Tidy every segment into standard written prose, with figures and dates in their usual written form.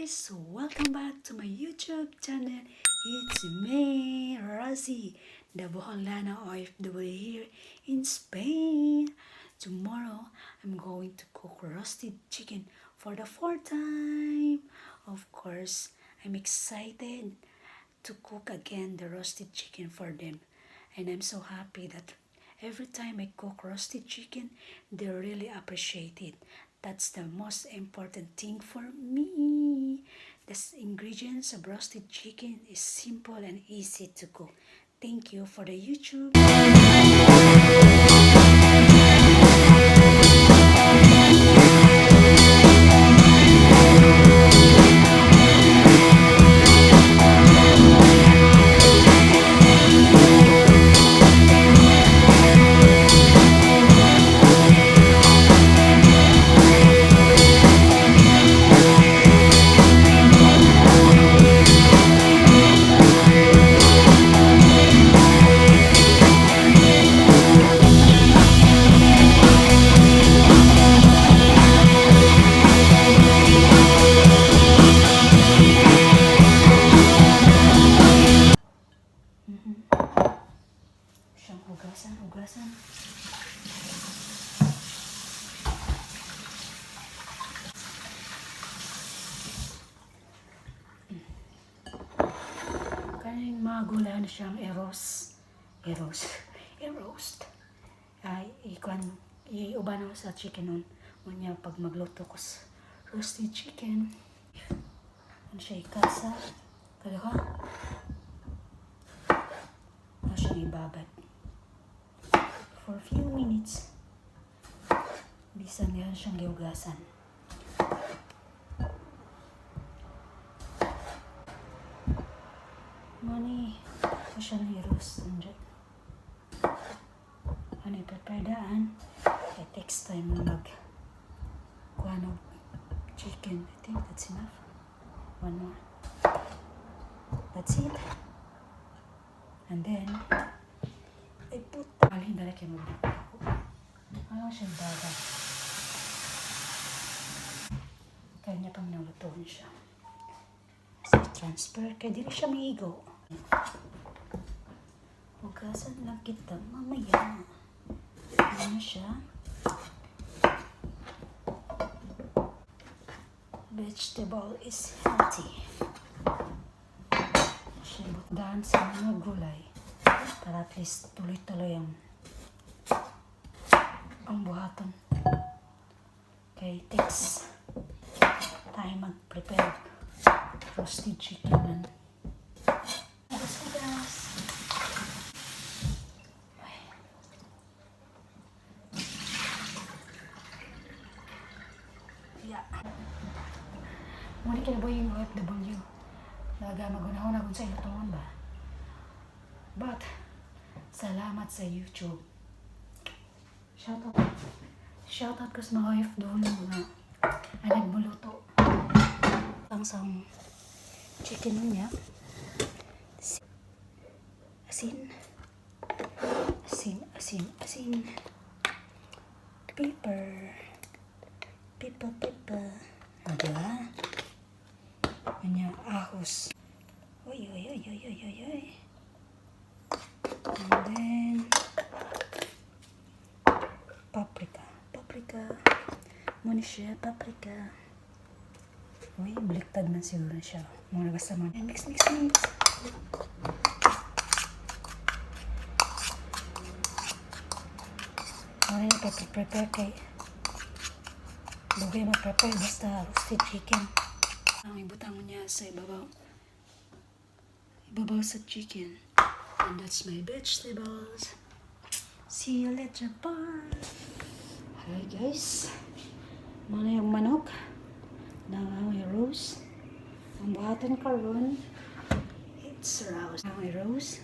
guys, welcome back to my YouTube channel. It's me, Rosie, the Boholana OFW here in Spain. Tomorrow, I'm going to cook roasted chicken for the fourth time. Of course, I'm excited to cook again the roasted chicken for them. And I'm so happy that every time I cook roasted chicken, they really appreciate it. That's the most important thing for me. The ingredients of roasted chicken is simple and easy to cook. Thank you for the YouTube. Siyang hugasan. Kaning mga gulay na siyang i-roast. Ay, iuban ako sa chicken nun. Unya pag magluto ko sa roasted chicken. Ano siya ikat sa kalaha. Ano siyang ibabad. For a few minutes. Bisan yan siyang giugasan. Mani, ito siya na i-roast. Ano ipapadaan? It takes time na kuha ng chicken. I think that's enough. One more. That's it. And then, I put alin dala kayo magbuto. Ano siya baga? Kaya niya pang nalutuin siya. So, transfer. Kaya di na siya maigo. Hugasan lang kita mamaya. Ano siya? Vegetable is healthy. Siyempre, daan sa mga gulay para at least tuloy-tuloy ang buhaton. Okay, takes time mag-prepare roasted chicken man. Yeah. Muna kinaboy yung OFW. Naga magunahon sa ilutungan ba? But, salamat sa YouTube. Shoutout ko sa mga OFW na nagbuluto. Ang sang chicken niya. Asin. Pepper. Diba? Kanya ahos. Oy. And then paprika. Muna siya, paprika. Uy, baliktad na siguro siya. Muna basta man. And mix. Muna yung prepare kay lugay mag-prepare basta roasted chicken. Ang ibutang niya sa ibabaw sa chicken. And that's my vegetables. See you later, bye. Hi guys. Muna yung manok na may roast. Ang buhatan karon it's roast. May roast.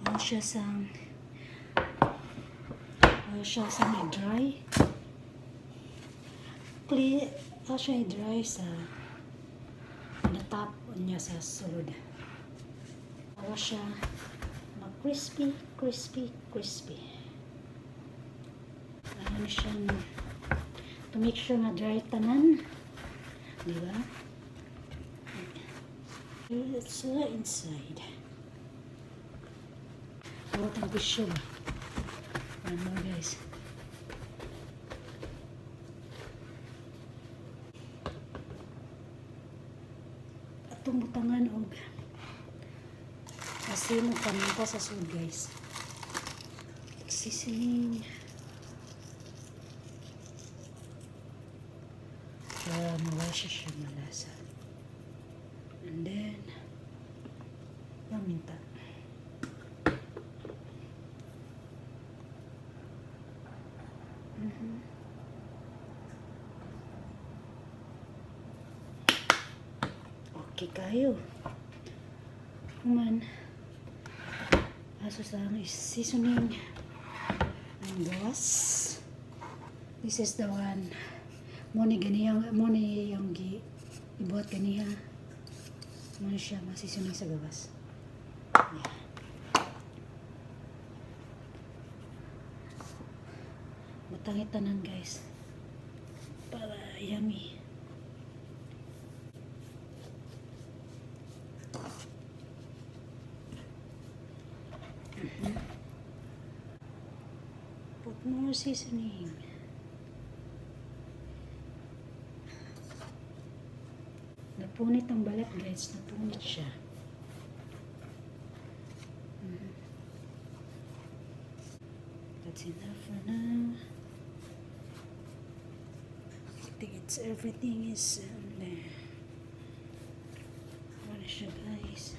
Ano siya sa may dry. I'll siya i-dry sa top niya sa sulod. Para siya mag-crispy. Ano siya to make sure na dry tanan. Diba? It's inside. Huwag ang tissue ba? One more guys. Atong butangan og asin o paminta sa sud guys. Seasoning. Para mawala siya malasa. And then paminta. Okay kayo. Human. Aso sa is seasoning ang gawas. This is the one. Muni yung ibuhat ganiya. Muni siya masisuning sa gawas. Yeah. Matangit tanan guys. Para yummy. Put more seasoning. Napunit ang balat guys. Napunit siya. That's enough for now. I think it's everything is there. What is siya guys?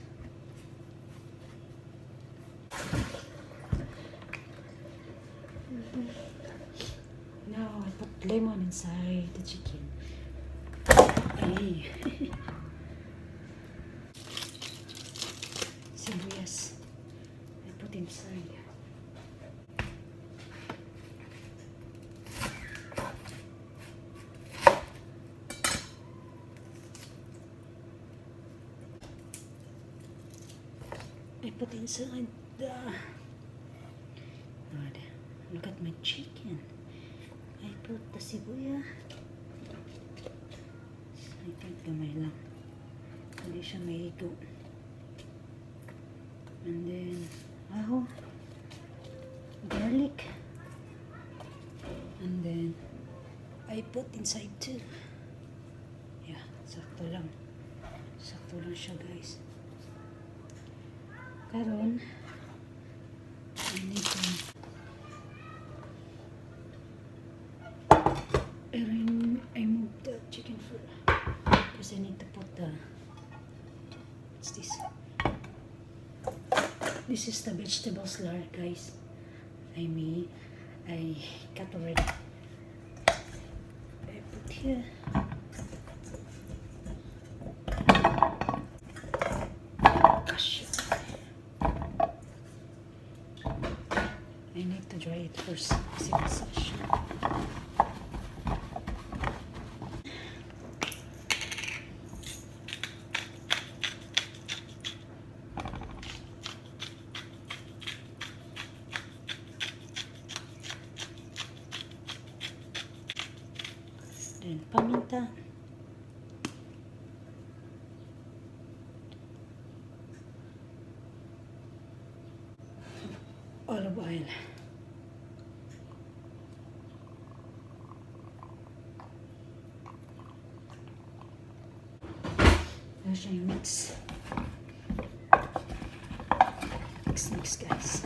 Now I put lemon inside the chicken. Ay. Sibuyas. I put inside. I put inside the... God, look at my chicken. I put the sibuya. I think gamay lang. Hindi siya mahigo. And then, aho, garlic. And then, I put inside too. Yeah, sakto lang. Sakto lang siya guys. Karon, I need to I moved the chicken foot because I need to put the, what's this? This is the vegetable slurry guys. I cut already. I put here. I need to dry it first. Then paminta. Olive oil. Now siya yung mix. Mix guys.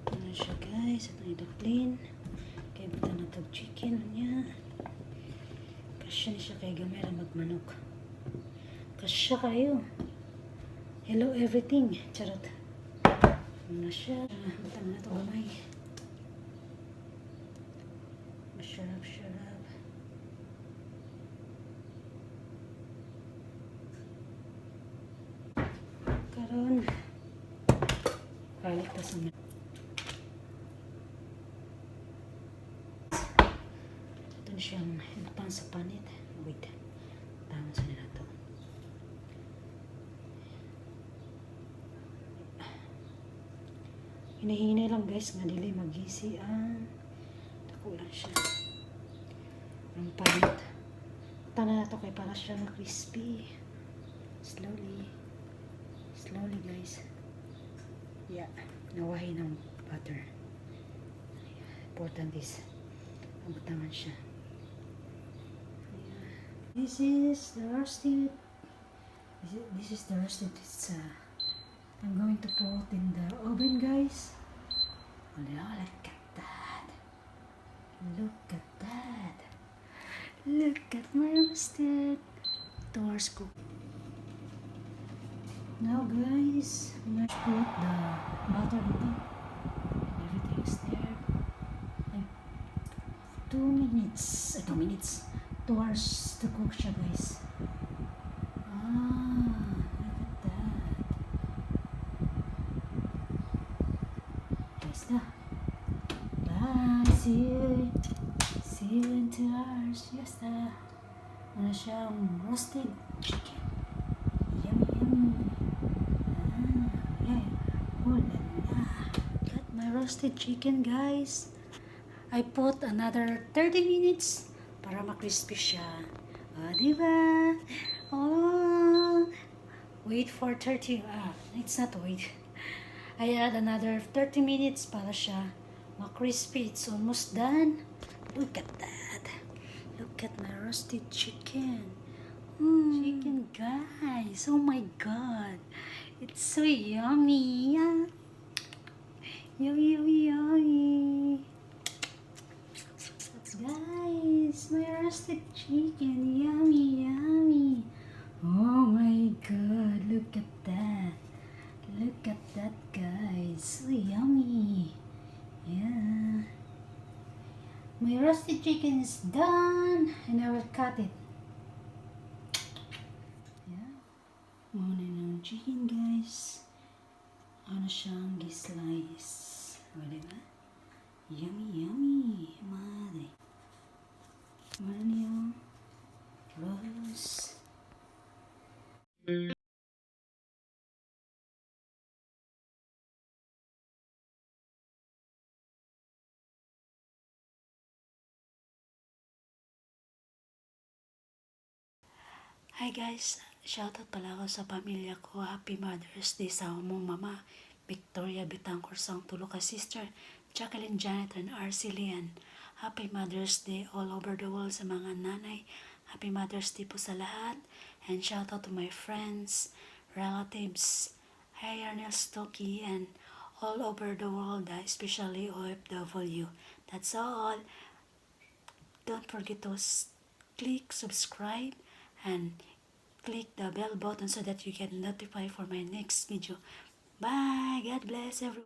Now siya guys. Ito yung clean. Kaya buta na itong chicken niya. Kasya siya kay gamera magmanok. Kasya kayo. Hello everything. Charot. Ano siya? Buta na itong gamay. Masarap. Karon. Balik ta sa mga. Ito na siyang pang sa panit. Wait. Tama sa nila ito. Hinahinay lang guys nga dili magisi ang Dako lang siya. Ang panit. Tana na to kay para siya na crispy. Slowly. Slowly guys. Yeah. Nawahi ng butter. Important is abutangan siya. Ayan. This is the roasted. This is the roasted pizza. I'm going to put in the oven, guys. Oh, look at that. Look at that. Look at my roasted towards cook. Now, guys, let's put the butter dito. And everything is there. Like 2 minutes. 2 minutes. Towards to cook siya, guys. Look at that. Guys na. Bye. See you in 2 hours. Yes, ano siyang roasted chicken. Yummy, yummy. Yeah. Oh, la. Got my roasted chicken, guys. I put another 30 minutes para ma-crispy siya. Diba? Oh, wait for 30. It's not wait. I add another 30 minutes para siya ma-crispy. It's almost done. Look at that. Look at my roasted chicken. Chicken, guys. Oh my god. It's so yummy. Yummy, yummy, yummy. Guys, my roasted chicken. Yummy, yummy. Oh my god. Look at that. Look at that, guys. So yummy. Yeah. My roasted chicken is done and I will cut it. Yeah. Muna ng chicken, guys. Ano siyang slice. O, diba? Yummy, yummy. Madre. Muna yung roast. Hi guys, shoutout pala ako sa pamilya ko. Happy Mother's Day sa among mama, Victoria Bitancor sang tulo ka sister, Jacqueline Janet and RC Lian. Happy Mother's Day all over the world sa mga nanay. Happy Mother's Day po sa lahat. And shoutout to my friends, relatives, Hi Ernest Toki and all over the world, especially OFW. That's all. Don't forget to click subscribe and click the bell button so that you get notified for my next video. Bye. God bless everyone.